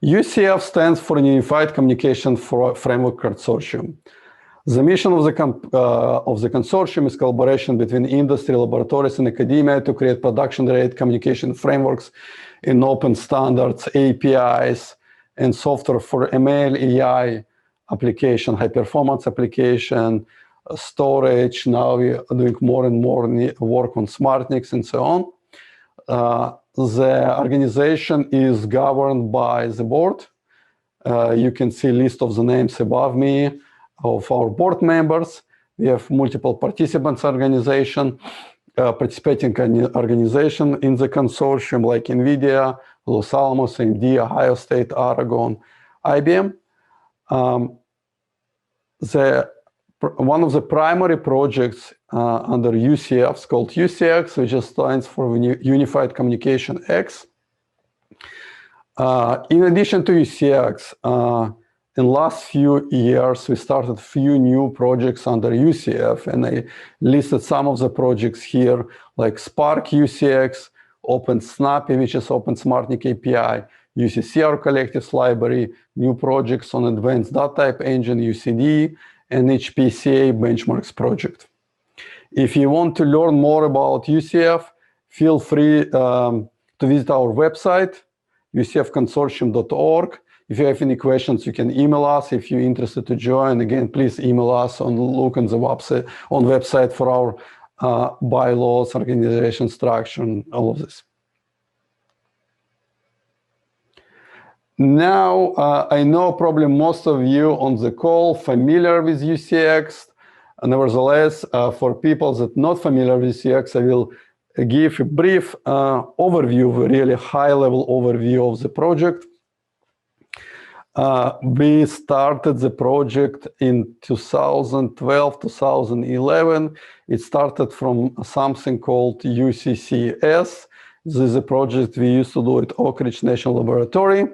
UCF stands for Unified Communication Framework Consortium. The mission of the consortium is collaboration between industry, laboratories, and academia to create production-ready communication frameworks in open standards, APIs, and software for ML, AI application, high-performance application, storage. Now we are doing more and more work on SmartNICs and so on. The organization is governed by the board. You can see a list of the names above me of our board members. We have multiple participants participating organization in the consortium like NVIDIA, Los Alamos, AMD, Ohio State, Oregon, IBM. One of the primary projects under UCF is called UCX, which stands for Unified Communication X. In addition to UCX, in the last few years, we started a few new projects under UCF, and I listed some of the projects here, like Spark UCX, Open SNAPI, which is Open SmartNIC API, UCCR Collectives Library, new projects on Advanced Data Type Engine, UCD, and HPCA Benchmarks project. If you want to learn more about UCF, feel free to visit our website, ucfconsortium.org. If you have any questions, you can email us. If you're interested to join, again, please email us and look on the website for our bylaws, organization structure, and all of this. Now, I know probably most of you on the call familiar with UCX. Nevertheless, for people that are not familiar with UCX, I will give a brief overview, a really high-level overview of the project. We started the project in 2012, 2011. It started from something called UCCS. This is a project we used to do at Oak Ridge National Laboratory.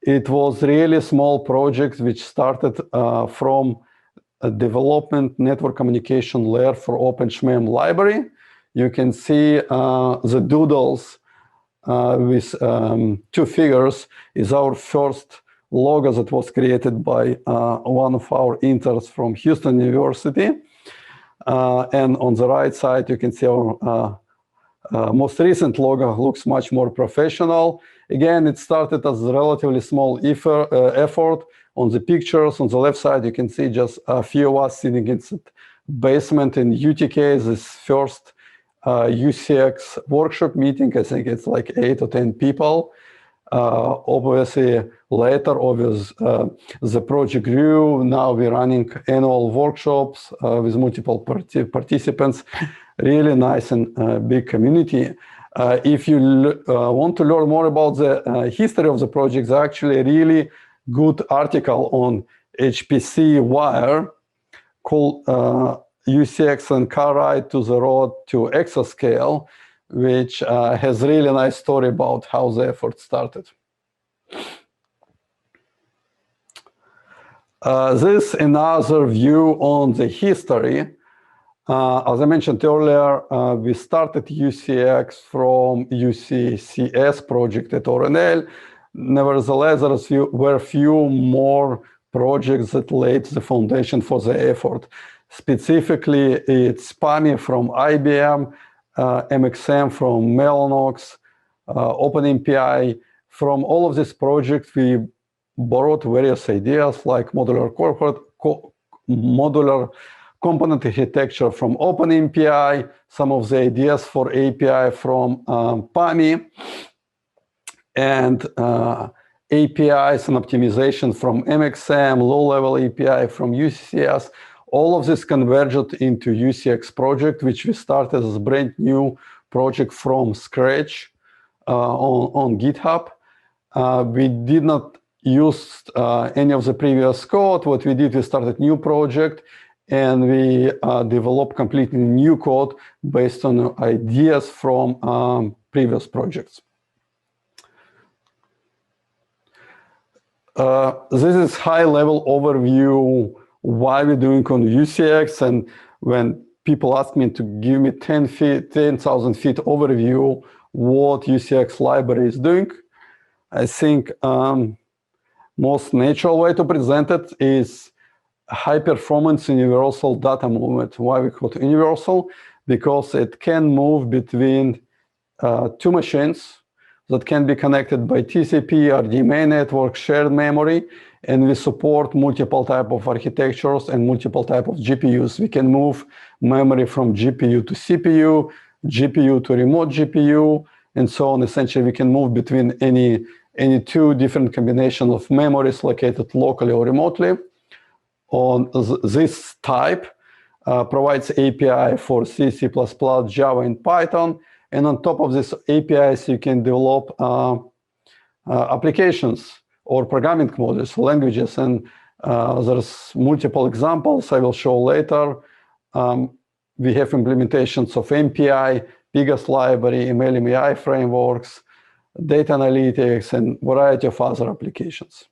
It was really a small project which started from a development network communication layer for OpenSHMEM library. You can see the doodles with two figures is our first logo that was created by one of our interns from Houston University. And on the right side, you can see our most recent logo looks much more professional. Again, it started as a relatively small effort. On the pictures on the left side, you can see just a few of us sitting in the basement in UTK, this first UCX workshop meeting. I think it's like 8 or 10 people. Obviously, later, the project grew. Now we're running annual workshops with multiple participants. Really nice and big community. If you want to learn more about the history of the project, there's actually a really good article on HPC Wire called UCX and Car Ride to the Road to Exascale, which has a really nice story about how the effort started. This is another view on the history. As I mentioned earlier, we started UCX from UCCS project at ORNL. Nevertheless, there were a few more projects that laid the foundation for the effort. Specifically, it's PAMI from IBM, MXM from Mellanox, OpenMPI. From all of these projects, we borrowed various ideas like modular component architecture from OpenMPI, some of the ideas for API from PAMI, and APIs and optimization from MXM, low-level API from UCCS. All of this converged into UCX project, which we started as a brand new project from scratch on GitHub. We did not use any of the previous code. What we did, we started a new project, and we developed completely new code based on ideas from previous projects. This is high-level overview why we're doing on UCX, and when people ask me to give me 10,000 feet overview what UCX library is doing, I think most natural way to present it is high-performance universal data movement. Why we call it universal? Because it can move between two machines that can be connected by TCP, RDMA network, shared memory, and we support multiple type of architectures and multiple type of GPUs. We can move memory from GPU to CPU, GPU to remote GPU, and so on. Essentially, we can move between any two different combinations of memories located locally or remotely. On this type provides API for C, C++, Java, and Python. And on top of these APIs, you can develop applications or programming modules, languages. And there's multiple examples I will show later. We have implementations of MPI, Pegasus library, ML/MI frameworks, data analytics, and a variety of other applications.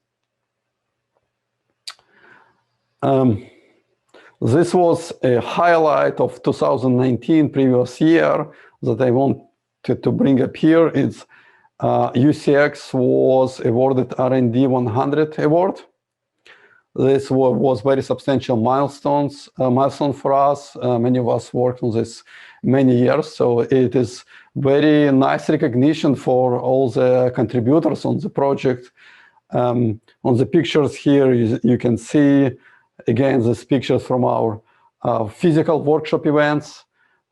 This was a highlight of 2019, previous year, that I wanted to bring up here. It's UCX was awarded R&D 100 award. This was very substantial milestone for us. Many of us worked on this many years, so it is very nice recognition for all the contributors on the project. On the pictures here, you can see, again, these pictures from our physical workshop events.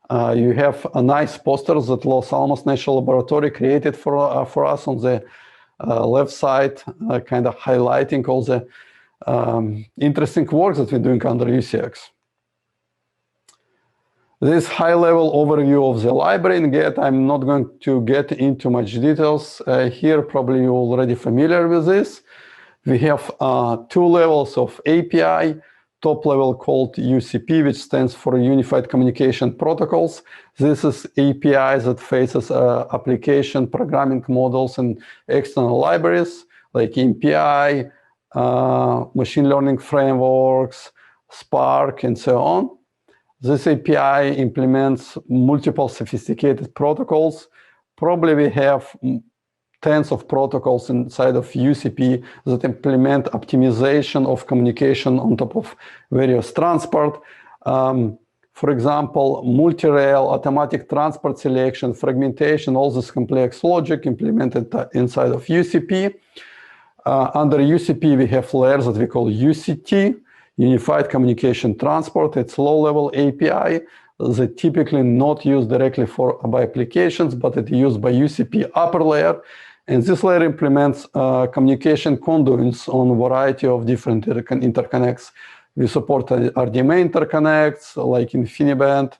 You have a nice posters that Los Alamos National Laboratory created for us on the left side, kind of highlighting all the interesting work that we're doing under UCX. This high-level overview of the library in Get, I'm not going to get into much details here. Probably you're already familiar with this. We have two levels of API. Top level called UCP, which stands for Unified Communication Protocols. This is API that faces application programming models and external libraries like MPI, machine learning frameworks, Spark, and so on. This API implements multiple sophisticated protocols. Probably we have tens of protocols inside of UCP that implement optimization of communication on top of various transport. For example, multi-rail, automatic transport selection, fragmentation, all this complex logic implemented inside of UCP. Under UCP, we have layers that we call UCT, Unified Communication Transport. It's low-level API that typically not used directly by applications, but it's used by UCP upper layer. And this layer implements communication conduits on a variety of different interconnects. We support RDMA interconnects like InfiniBand,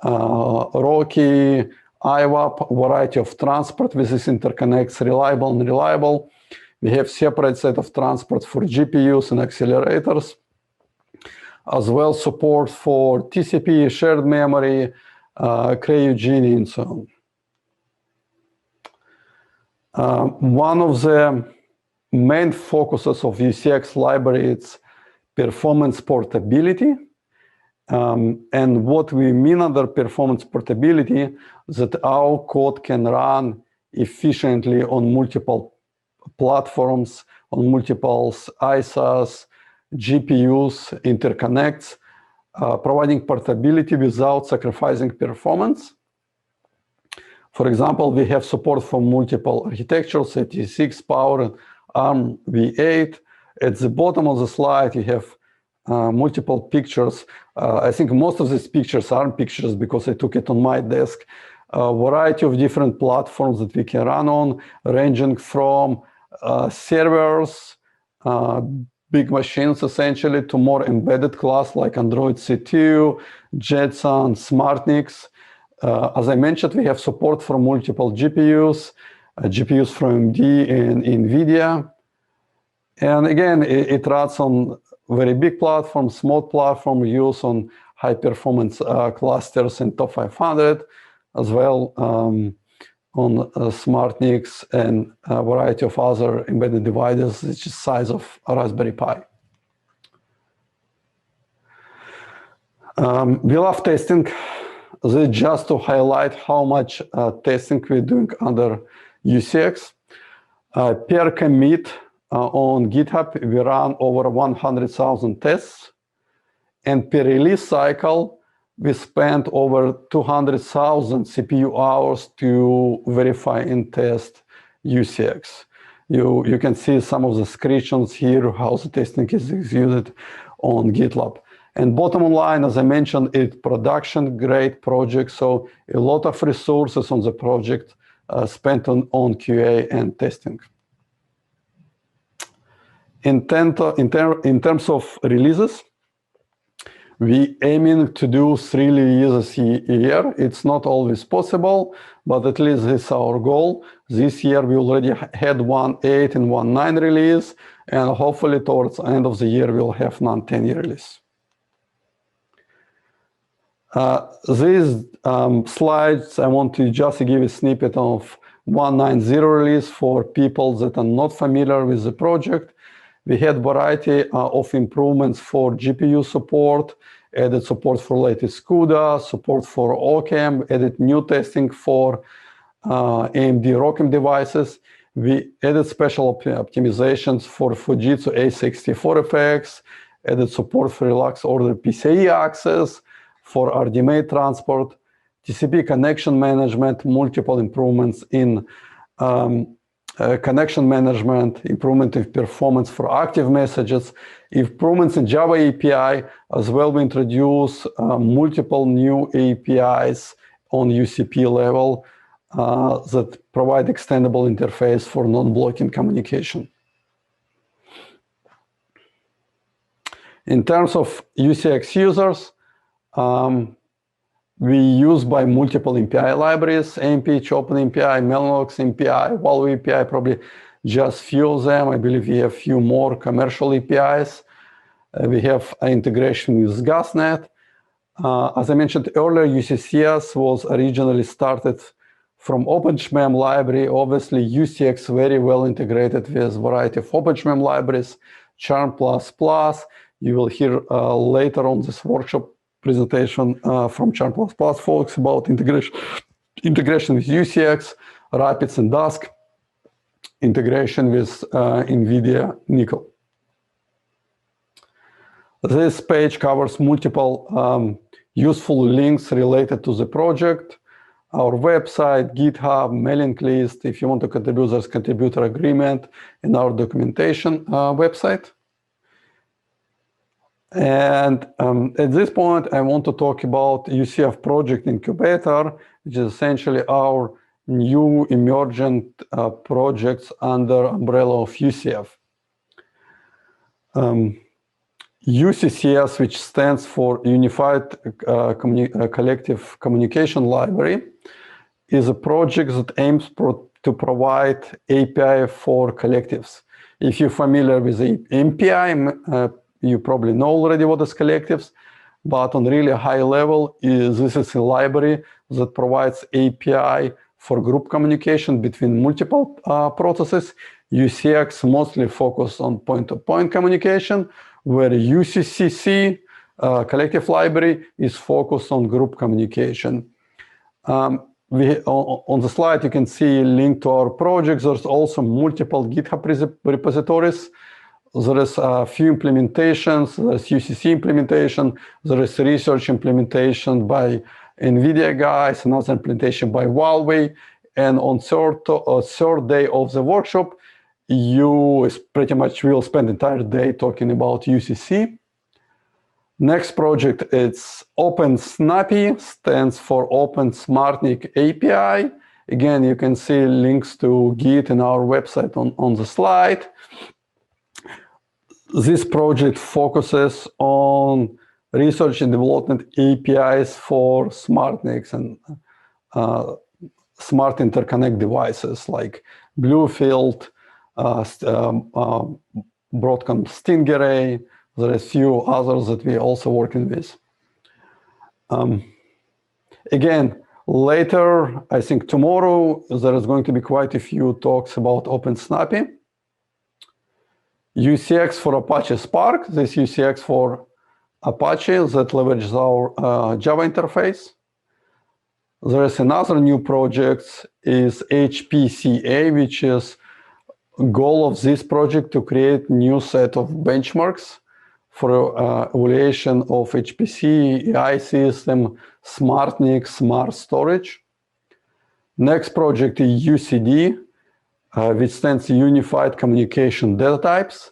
RoCE, IWAP, a variety of transport with these interconnects, reliable and unreliable. We have separate set of transport for GPUs and accelerators, as well support for TCP, shared memory, CRY-UGINI, and so on. One of the main focuses of UCX library is performance portability. And what we mean under performance portability, that our code can run efficiently on multiple platforms, on multiple ISAs, GPUs, interconnects, providing portability without sacrificing performance. For example, we have support for multiple architectures, 86 power, ARM v8. At the bottom of the slide, you have multiple pictures. I think most of these pictures aren't pictures because I took it on my desk. A variety of different platforms that we can run on, ranging from servers, big machines essentially, to more embedded class like Android C2, Jetson, SmartNICs. As I mentioned, we have support for multiple GPUs, GPUs from AMD and NVIDIA. And again, it runs on very big platforms, small platform, used on high performance clusters and top 500, as well on SmartNICs and a variety of other embedded devices, which is size of a Raspberry Pi. We love testing. This is just to highlight how much testing we're doing under UCX. Per commit, on GitHub, we run over 100,000 tests. And per release cycle, we spent over 200,000 CPU hours to verify and test UCX. You can see some of the screenshots here, how the testing is executed on GitLab. And bottom line, as I mentioned, it's production-grade project, so a lot of resources on the project spent on QA and testing. In terms of releases, we aiming to do 3 releases a year. It's not always possible, but at least it's our goal. This year we already had 1.8 and 1.9 release, and hopefully towards the end of the year we'll have 10 release. These slides, I want to just give a snippet of 1.9.0 release for people that are not familiar with the project. We had variety of improvements for GPU support, added support for latest CUDA, support for OCaml, added new testing for AMD ROCm devices. We added special optimizations for Fujitsu A64FX, added support for relaxed order PCIe access, for RDMA transport, TCP connection management, multiple improvements in connection management, improvement in performance for active messages, improvements in Java API. As well, we introduce multiple new APIs on UCP level that provide extendable interface for non-blocking communication. In terms of UCX users, we use by multiple MPI libraries, AMPH, Open MPI, Mellanox MPI, Valve API, probably just few of them. I believe we have few more commercial APIs. We have an integration with GasNet. As I mentioned earlier, UCCS was originally started from OpenSHMEM library. Obviously, UCX very well integrated with a variety of OpenSHMEM libraries, Charm++. You will hear later on this workshop presentation from Charm++ folks about integration with UCX, Rapids and Dusk, integration with NVIDIA Nickel. This page covers multiple useful links related to the project, our website, GitHub, mailing list. If you want to contribute, there's contributor agreement in our documentation website. And at this point, I want to talk about UCF Project Incubator, which is essentially our new emergent projects under umbrella of UCF. UCCS, which stands for Unified Collective Communication Library, is a project that aims to provide API for collectives. If you're familiar with the MPI, you probably know already what is collectives, but on really a high level, this is a library that provides API for group communication between multiple processes. UCX mostly focus on point-to-point communication, where UCCC, collective library, is focused on group communication. On the slide, you can see a link to our projects. There's also multiple GitHub repositories. There is a few implementations. There's UCC implementation. There is research implementation by NVIDIA guys, another implementation by Valve. And on third day of the workshop, you pretty much will spend the entire day talking about UCC. Next project, it's Open SNAPI, stands for Open SmartNIC API. Again, you can see links to Git in our website on the slide. This project focuses on research and development APIs for SmartNICs and smart interconnect devices like Bluefield, Broadcom Stingray. There are a few others that we're also working with. Again, later, I think tomorrow, there is going to be quite a few talks about Open SNAPI. UCX for Apache Spark, this UCX for Apache that leverages our Java interface. There is another new project, is HPCA, which is goal of this project to create new set of benchmarks for evaluation of HPC, AI system, SmartNIC, smart storage. Next project is UCD, which stands Unified Communication Data Types.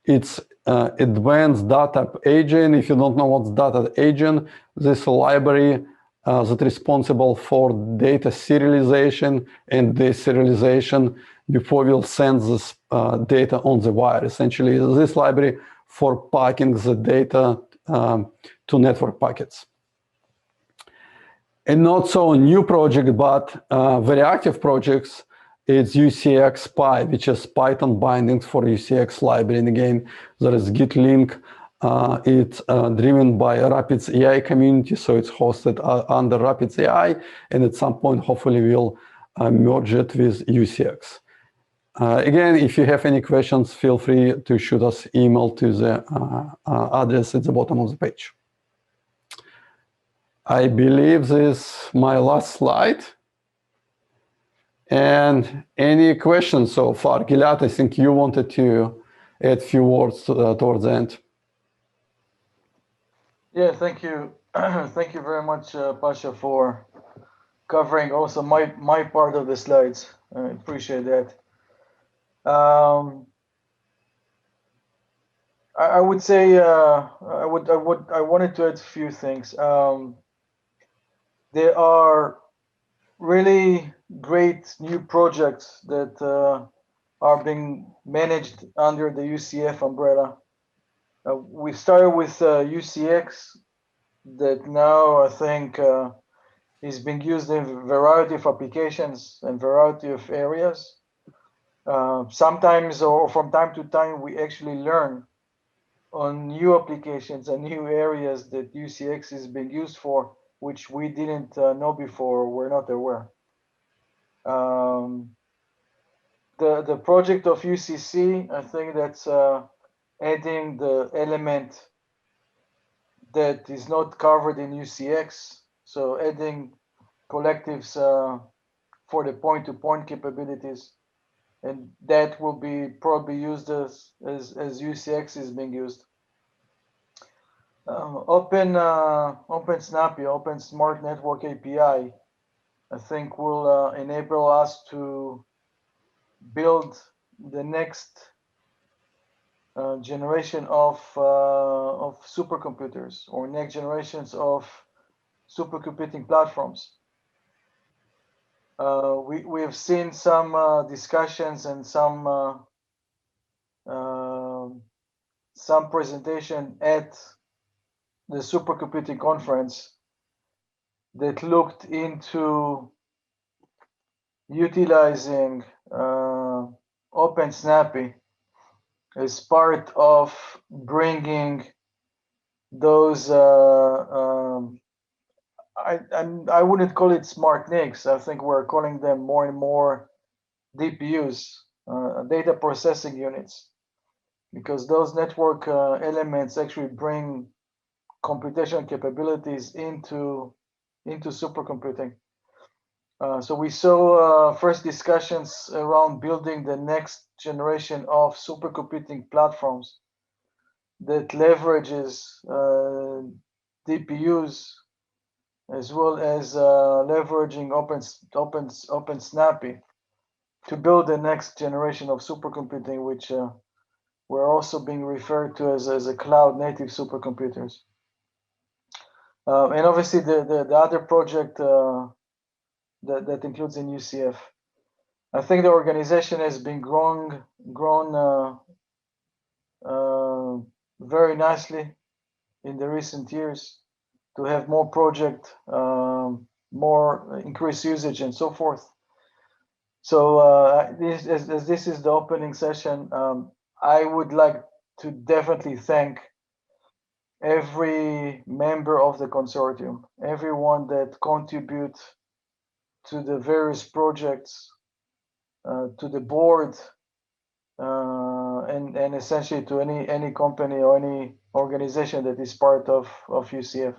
It's advanced data agent. If you don't know what's data agent, this is a library that's responsible for data serialization and deserialization before we'll send this data on the wire. Essentially, this library for packing the data to network packets. And not so a new project, but very active projects. It's UCX Pi, which is Python bindings for UCX library. And again, there is Git link. It's driven by Rapids AI community, so it's hosted under Rapids AI. And at some point, hopefully, we'll merge it with UCX. Again, if you have any questions, feel free to shoot us email to the address at the bottom of the page. I believe this is my last slide. And any questions so far? Gilad, I think you wanted to add a few words towards the end. Yeah, thank you. Thank you very much, Pasha, for covering also my part of the slides. I appreciate that. I would say I wanted to add a few things. There are really great new projects that are being managed under the UCF umbrella. We started with UCX, that now I think is being used in a variety of applications and variety of areas. Sometimes or from time to time, we actually learn on new applications and new areas that UCX is being used for, which we didn't know before, or we're not aware. The project of UCC, I think that's adding the element that is not covered in UCX. So adding collectives for the point-to-point capabilities, and that will be probably used as UCX is being used. Open Snappy, Open Smart Network API, I think will enable us to build the next generation of supercomputers, or next generations of supercomputing platforms. We have seen some discussions and some presentation at the supercomputing conference that looked into utilizing Open Snappy as part of bringing those I wouldn't call it SmartNICs. I think we're calling them more and more DPUs, data processing units, because those network elements actually bring computational capabilities into supercomputing. So we saw first discussions around building the next generation of supercomputing platforms that leverages DPUs, as well as leveraging Open Snappy to build the next generation of supercomputing, which we're also being referred to as a cloud native supercomputers. And obviously the other project that includes in UCF. I think the organization has been grown very nicely in the recent years to have more project, more increased usage, and so forth. So as this is the opening session, I would like to definitely thank every member of the consortium, everyone that contribute to the various projects, to the board, and essentially to any company or any organization that is part of UCF.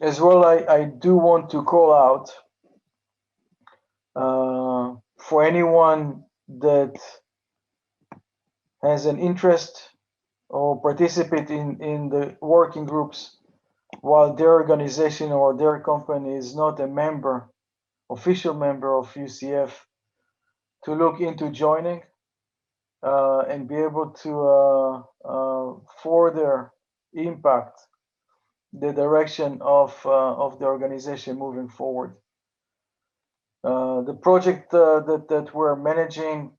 As well, I do want to call out for anyone that has an interest or participate in the working groups while their organization or their company is not a member, official member of UCF, to look into joining and be able to further impact the direction of the organization moving forward. The project that we're managing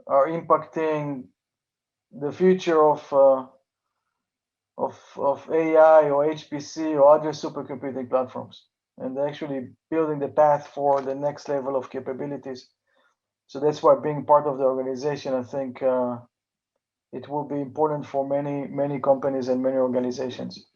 are impacting the future of AI or HPC or other supercomputing platforms, and actually building the path for the next level of capabilities. So that's why being part of the organization, I think it will be important for many companies and many organizations.